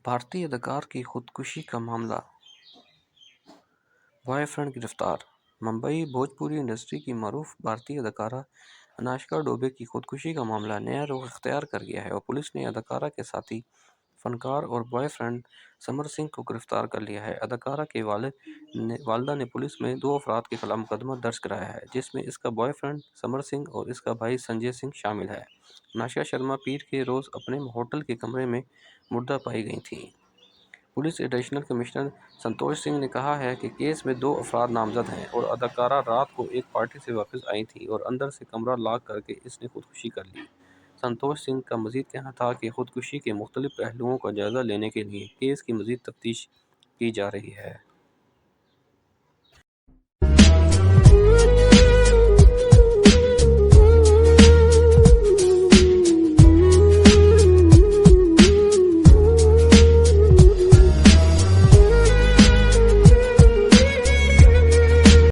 بھارتی اداکار کی خودکشی کا معاملہ، بوائے فرینڈ گرفتار۔ ممبئی بھوجپوری انڈسٹری کی معروف بھارتی اداکارہ انوشکا ڈوبے کی خودکشی کا معاملہ نیا رخ اختیار کر گیا ہے اور پولیس نے اداکارہ کے ساتھی فنکار اور بوائے فرینڈ سمر سنگھ کو گرفتار کر لیا ہے۔ اداکارہ کے والدہ نے پولیس میں 2 افراد کے خلاف مقدمہ درج کرایا ہے، جس میں اس کا بوائے فرینڈ سمر سنگھ اور اس کا بھائی سنجے سنگھ شامل ہے۔ انوشکا شرما پیر کے روز اپنے ہوٹل کے کمرے میں مردہ پائی گئی تھیں۔ پولیس ایڈیشنل کمشنر سنتوش سنگھ نے کہا ہے کہ کیس میں 2 افراد نامزد ہیں اور اداکارہ رات کو ایک پارٹی سے واپس آئی تھی اور اندر سے کمرہ لاک کر کے اس نے خودکشی کر لی۔ سنتوش سنگھ کا مزید کہنا تھا کہ خودکشی کے مختلف پہلوؤں کا جائزہ لینے کے لیے کیس کی مزید تفتیش کی جا رہی ہے۔